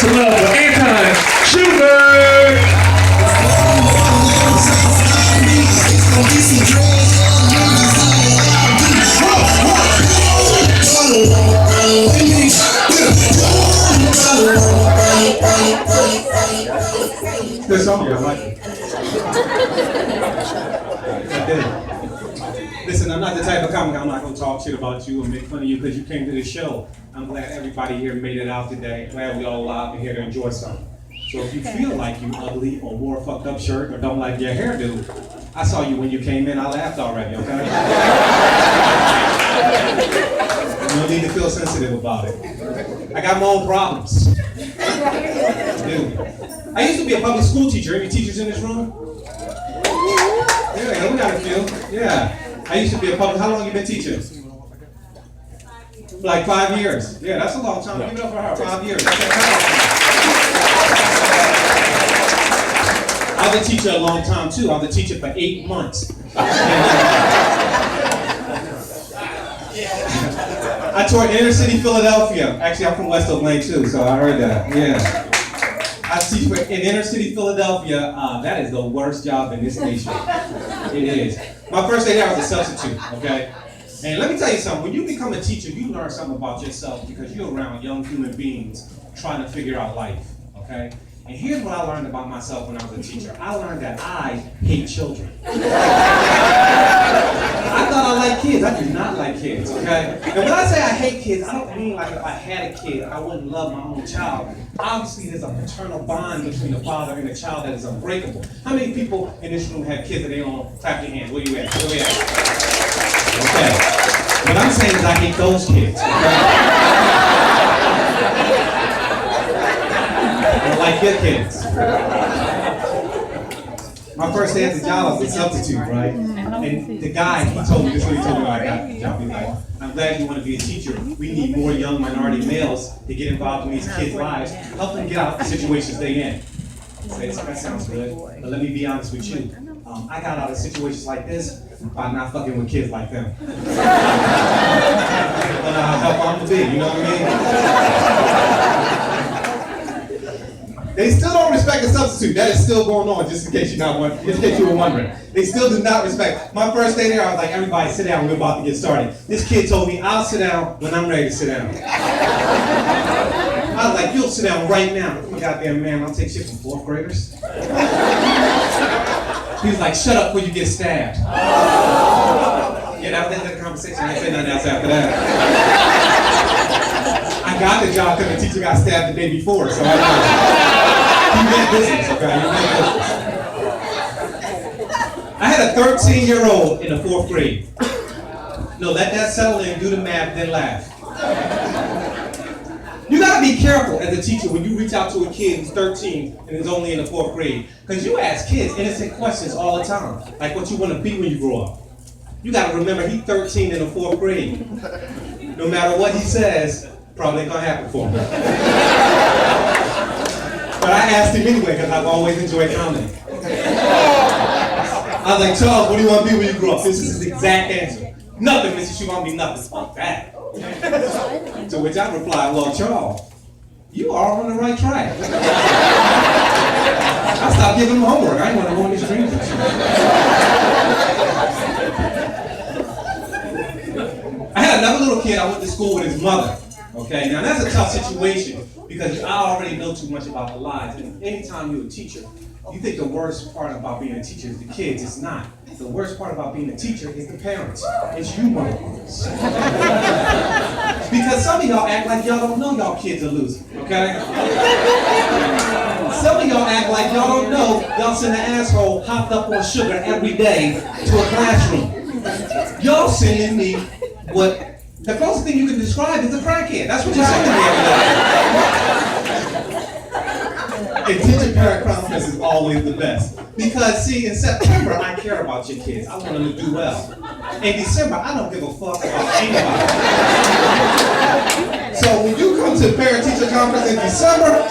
some love for Anton Schubert. Good song, I like it. I did. Listen, I'm not the type of comic, I'm not going to talk shit about you or make fun of you because you came to the show. I'm glad everybody here made it out today. Glad we all allowed to here to enjoy something. So if you feel like you ugly or wore a fucked up shirt or don't like your hairdo, I saw you when you came in, I laughed already, okay? No need to feel sensitive about it. I got my own problems. Dude. I used to be a public school teacher. Any teachers in this room? Yeah, we got a few. Yeah. I used to be a public, how long you been teaching? Like 5 years. Yeah, that's a long time. Give it up for her. 5 years. I was a teacher a long time too. I was a teacher for 8 months. I taught inner city Philadelphia. Actually, I'm from West Oak Lane too, so I heard that. Yeah. I teach in inner city Philadelphia. That is the worst job in this nation. It is. My first day there, I was a substitute, okay? And let me tell you something. When you become a teacher, you learn something about yourself because you're around young human beings trying to figure out life, okay? And here's what I learned about myself when I was a teacher. I learned that I hate children. I thought I liked kids. I do not like kids, okay? And when I say I hate kids, I don't mean like if I had a kid, I wouldn't love my own child. Obviously, there's a paternal bond between the father and the child that is unbreakable. How many people in this room have kids that they don't clap your hands? Where you at? Where we at? Okay. What I'm saying is I hate those kids, okay? I don't like your kids. My first day at the job, I was a substitute, right? And the guy, he told me, this is what he told me when I got the job. He's like, I'm glad you want to be a teacher. We need more young minority males to get involved in these kids' lives. Help them get out of the situations they're in. I said, that sounds good, but let me be honest with you. I got out of situations like this by not fucking with kids like them. But how help them to be, you know what I mean? They still don't respect a substitute. That is still going on, just in case you were wondering. They still do not respect. My first day there, I was like, everybody sit down, we're about to get started. This kid told me, I'll sit down when I'm ready to sit down. I was like, you'll sit down right now. I'm a goddamn man, I'll take shit from 4th graders. He was like, shut up before you get stabbed. Yeah, that was the end of the conversation. I didn't say nothing else after that. I got the job because the teacher got stabbed the day before, so I he meant business, okay? He meant business. I had a 13-year-old in the 4th grade. No, let that settle in, do the math, then laugh. You gotta be careful as a teacher when you reach out to a kid who's 13 and is only in the 4th grade. Because you ask kids innocent questions all the time, like what you want to be when you grow up. You gotta remember he's 13 in the 4th grade. No matter what he says, probably ain't gonna happen for him. But I asked him anyway because I've always enjoyed comedy. I was like, Charles, what do you want to be when you grow up? This is his exact answer. Nothing, Mrs. You want to be nothing. Fuck that. To which I replied, well, Charles, you are on the right track. I stopped giving him homework. I didn't want to go on these dreams and shit. I had another little kid, I went to school with his mother. Okay, now that's a tough situation because I already know too much about the lives. And anytime you're a teacher, you think the worst part about being a teacher is the kids. It's not. The worst part about being a teacher is the parents. It's you, motherfuckers. Because some of y'all act like y'all don't know y'all kids are losing, okay? Some of y'all act like y'all don't know y'all send an asshole hopped up on sugar every day to a classroom. Y'all sending me what the closest thing you can describe is a crackhead. That's what you're sending me every day. And teacher-parent conference is always the best. Because, see, in September, I care about your kids. I want them to do well. In December, I don't give a fuck about anybody. So when you come to parent-teacher conference in December,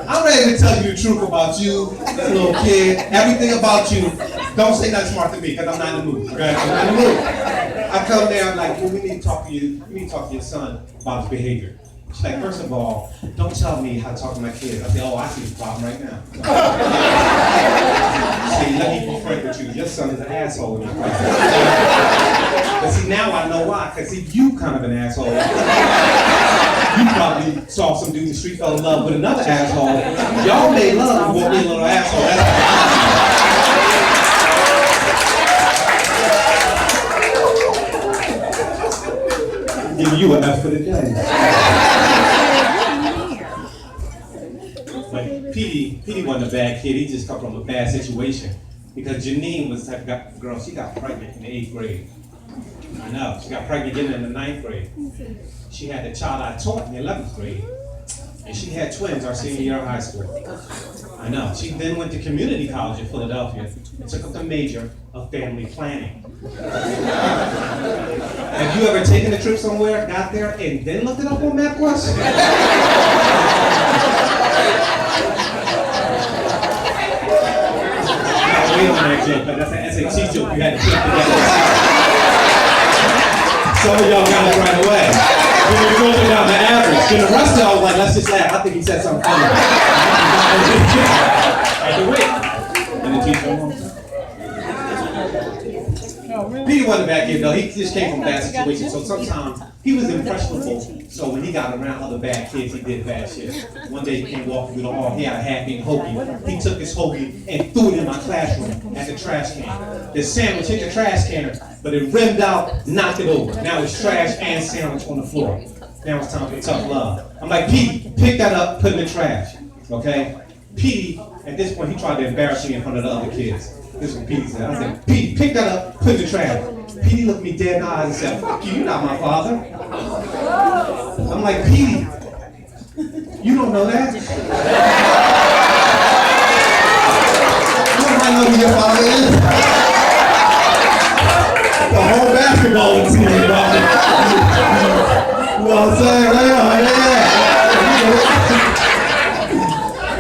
I'm ready to tell you the truth about you, that little kid, everything about you. Don't say nothing smart to me, because I'm not in the mood, okay? I'm not in the mood. I come there, I'm like, well, we need to talk to you. We need to talk to your son about his behavior. She's like, first of all, don't tell me how to talk to my kids. I said, oh, I see the problem right now. See, let me be frank with you. Your son is an asshole. But see, now I know why. Because see, you kind of an asshole. You probably saw some dude in the street fell in love with another asshole. Y'all made love and won't be a little asshole. That's giving you an F for the day. But Petey wasn't a bad kid. He just come from a bad situation. Because Janine was the type of girl, she got pregnant in the 8th grade. I know, she got pregnant again in the 9th grade. She had the child I taught in the 11th grade. And she had twins our senior year of high school. I know. She then went to community college in Philadelphia and took up the major of family planning. Have you ever taken a trip somewhere, got there, and then looked it up on MapQuest? We don't make joke, but that's an SAT joke you had to put together. Some of y'all got it right away. When you go down the average, then the rest of y'all was like, let's just laugh. I think he said something funny. Had to wait. And the teacher won't. Petey wasn't a bad kid though. He just came from a bad situation. So sometimes he was impressionable. So when he got around other bad kids, he did bad shit. One day he came walking through the hall. He had a half-eaten hoagie. He took his hoagie and threw it in my classroom at the trash can. The sandwich hit the trash can, but it rimmed out, knocked it over. Now it's trash and sandwich on the floor. Now it's time for tough love. I'm like, Petey, pick that up, put it in the trash. Okay? Petey, at this point, he tried to embarrass me in front of the other kids. This is what Petey said. I said, Petey, pick that up, put it in the trash. Petey looked me dead in the eyes and said, fuck you, you're not my father. I'm like, Petey, you don't know that? You don't know who your father is. The whole basketball team, bro. You know what I'm saying? Yeah.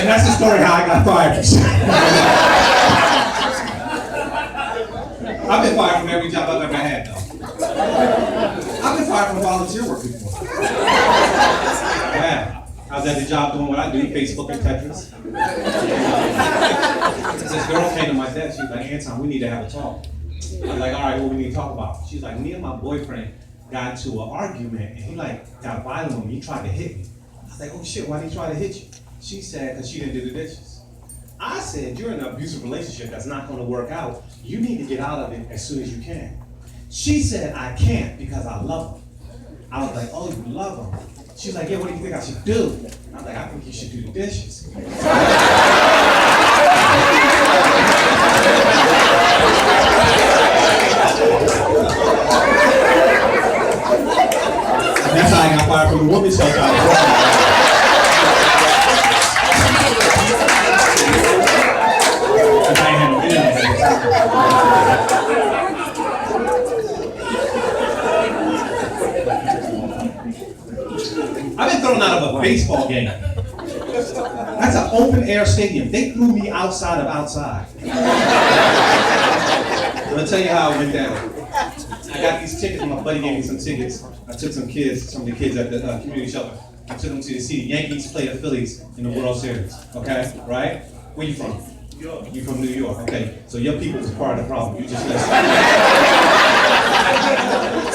And that's the story how I got fired. I've been fired from every job I've ever had, though. I've been fired from volunteer work before. Yeah. I was at the job doing what I do, Facebook and Tetris. This girl came to my desk, she was like, Anton, we need to have a talk. I was like, all right, what we need to talk about? She's like, me and my boyfriend got into an argument, and he got violent with me, he tried to hit me. I was like, oh shit, why did he try to hit you? She said, because she didn't do the dishes. I said, you're in an abusive relationship that's not gonna work out. You need to get out of it as soon as you can. She said, I can't because I love him. I was like, oh, you love him? She's like, yeah, what do you think I should do? I was like, I think you should do the dishes. That's how I got fired from the women's shelter. I've been thrown out of a baseball game. That's an open air stadium. They threw me outside of outside. I'm gonna tell you how it went down. I got these tickets, my buddy gave me some tickets. I took some of the kids at the community shelter. I took them to see the Yankees play the Phillies in the World Series. Okay, right? Where you from? You from New York, okay. So your people is part of the problem. You just listen.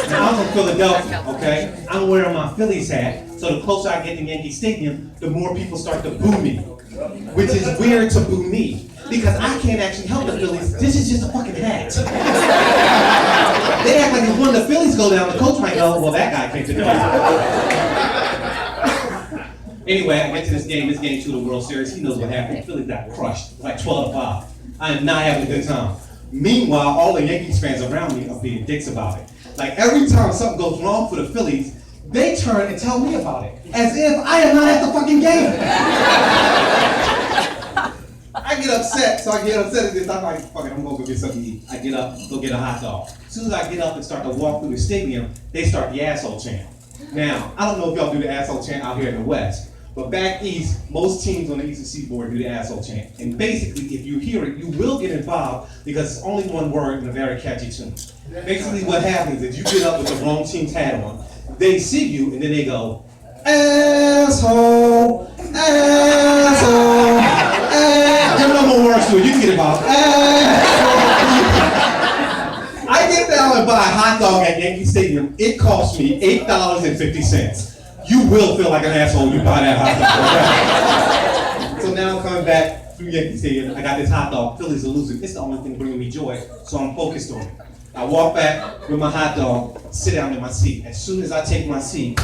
Now I'm from Philadelphia, okay? I'm wearing my Phillies hat, so the closer I get to Yankee Stadium, the more people start to boo me. Which is weird to boo me, because I can't actually help the Phillies. This is just a fucking hat. They act like if one of the Phillies go down, the coach might go, well, that guy came to the Anyway, I get to this game 2 of the World Series. He knows what happened. Philly got crushed. It was like 12-5. I am not having a good time. Meanwhile, all the Yankees fans around me are being dicks about it. Like every time something goes wrong for the Phillies, they turn and tell me about it. As if I am not at the fucking game. I get upset, so I get upset at this. I'm like, fuck it, I'm gonna go get something to eat. I get up, go get a hot dog. As soon as I get up and start to walk through the stadium, they start the asshole chant. Now, I don't know if y'all do the asshole chant out here in the West, but back east, most teams on the Eastern Seaboard do the asshole chant. And basically, if you hear it, you will get involved because it's only one word in a very catchy tune. Basically, what happens is you get up with the wrong team's hat on, they see you, and then they go, asshole, asshole, There are no more words to it. You can get it, Bob. I get down and buy a hot dog at Yankee Stadium. It costs me $8.50. You will feel like an asshole when you buy that hot dog. So now I'm coming back through Yankee Stadium. I got this hot dog. Phillies are losing. It's the only thing bringing me joy, so I'm focused on it. I walk back with my hot dog, sit down in my seat. As soon as I take my seat,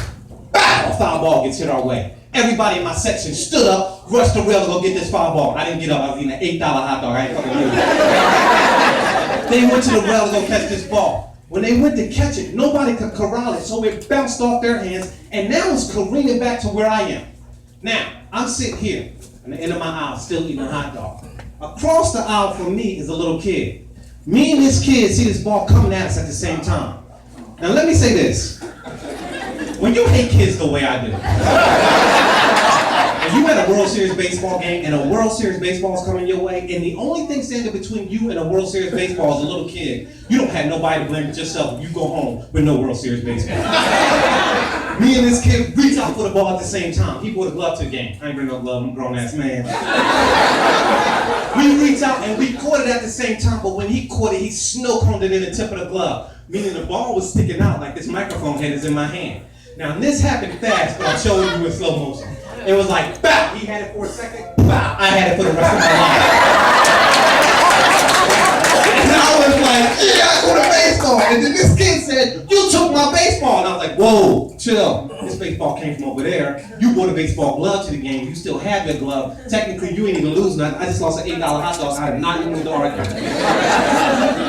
bow, a foul ball gets hit our way. Everybody in my section stood up, rushed the rail to go get this foul ball. I didn't get up. I was eating an $8 hot dog. I ain't fucking with it. They went to the rail to go catch this ball. When they went to catch it, nobody could corral it, so it bounced off their hands, and now it's careening back to where I am. Now, I'm sitting here, in the end of my aisle, still eating a hot dog. Across the aisle from me is a little kid. Me and this kid see this ball coming at us at the same time. Now let me say this. When you hate kids the way I do, and you at a World Series baseball game and a World Series baseball is coming your way, and the only thing standing between you and a World Series baseball is a little kid, you don't have nobody to blame but yourself. You go home with no World Series baseball. Me and this kid reach out for the ball at the same time. He brought a glove to the game. I ain't bring no glove, I'm a grown ass man. We reached out and we caught it at the same time, but when he caught it, he snow coned it in the tip of the glove, meaning the ball was sticking out like this microphone head is in my hand. Now this happened fast, but I'm showing you in slow motion. It was like, bow, he had it for a second, bow, I had it for the rest of my life. And I was like, yeah, I caught a baseball. And then this kid said, you took my baseball. And I was like, whoa, chill. This baseball came from over there. You brought a baseball glove to the game. You still have your glove. Technically, you ain't even lose nothing. I just lost an $8 hot dog. I am not even going to argue.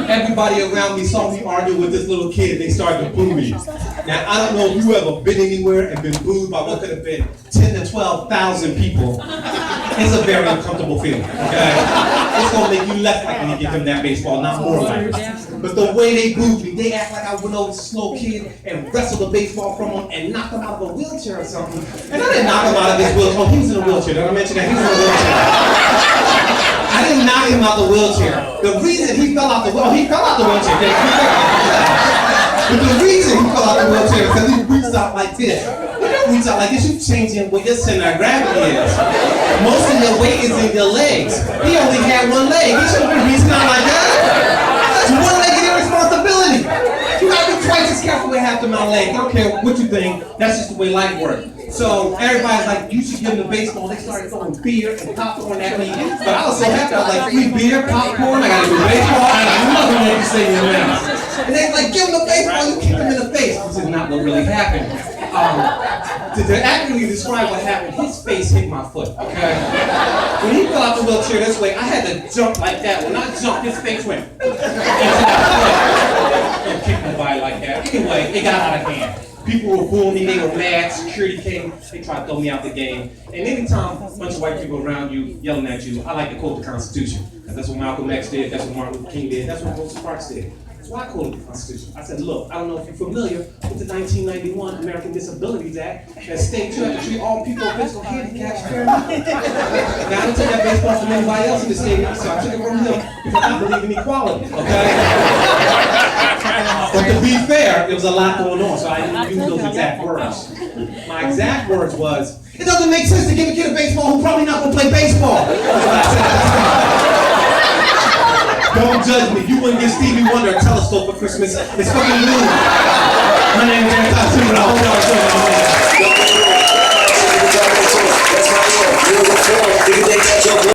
Everybody around me saw me argue with this little kid. They started to boo me. Now, I don't know if you ever been anywhere and been booed by what could have been 10 to 12,000 people. It's a very uncomfortable feeling, okay? It's gonna make you less likely to give them that baseball, not more likely. But the way they booed me, they act like I went over to this little kid and wrestled the baseball from him and knocked him out of a wheelchair or something. And I didn't knock him out of his wheelchair. Oh, he was in a wheelchair. Did I mention that? He was in a wheelchair. I didn't knock him out the wheelchair. The reason he fell out the wheelchair, he fell out the wheelchair. But the reason he fell out the wheelchair is because he reached out like this. When you reach out like this, you're changing what your center of gravity is. Most of your weight is in your legs. He only had one leg. He shouldn't be reaching out like that. That's one-legged irresponsibility. You gotta be twice as careful with half of my leg. I don't care what you think. That's just the way life works. So everybody's like, you should give them the baseball. They started throwing beer and popcorn at me. But I was so happy. I was like, free beer, popcorn, I gotta do baseball. I got nothing more to say in there. And they're like, give them the baseball, you kick them in the face. This is not what really happened. To accurately describe what happened, his face hit my foot, okay? When he fell out the wheelchair this way, I had to jump like that. When I jumped, his face went into that foot. Don't kick nobody like that. Anyway, it got out of hand. People were booing me, they were mad, security came, they tried to throw me out the game. And anytime a bunch of white people around you yelling at you, I like to quote the Constitution. That's what Malcolm X did, that's what Martin Luther King did, that's what Rosa Parks did. That's why I quoted the Constitution. I said, look, I don't know if you're familiar with the 1991 American Disabilities Act that states you have to treat all people with physical handicaps fairly. Now, I didn't take that baseball from anybody else in the stadium, so I took it from him because I believe in equality, okay? But to be fair, there was a lot going on, so I didn't use those exact words. My exact words was, it doesn't make sense to give a kid a baseball who's probably not going to play baseball. Don't judge me. You wouldn't get Stevie Wonder a telescope for Christmas. It's fucking rude. My name is Aaron Tattoo, and I hope y'all enjoy it.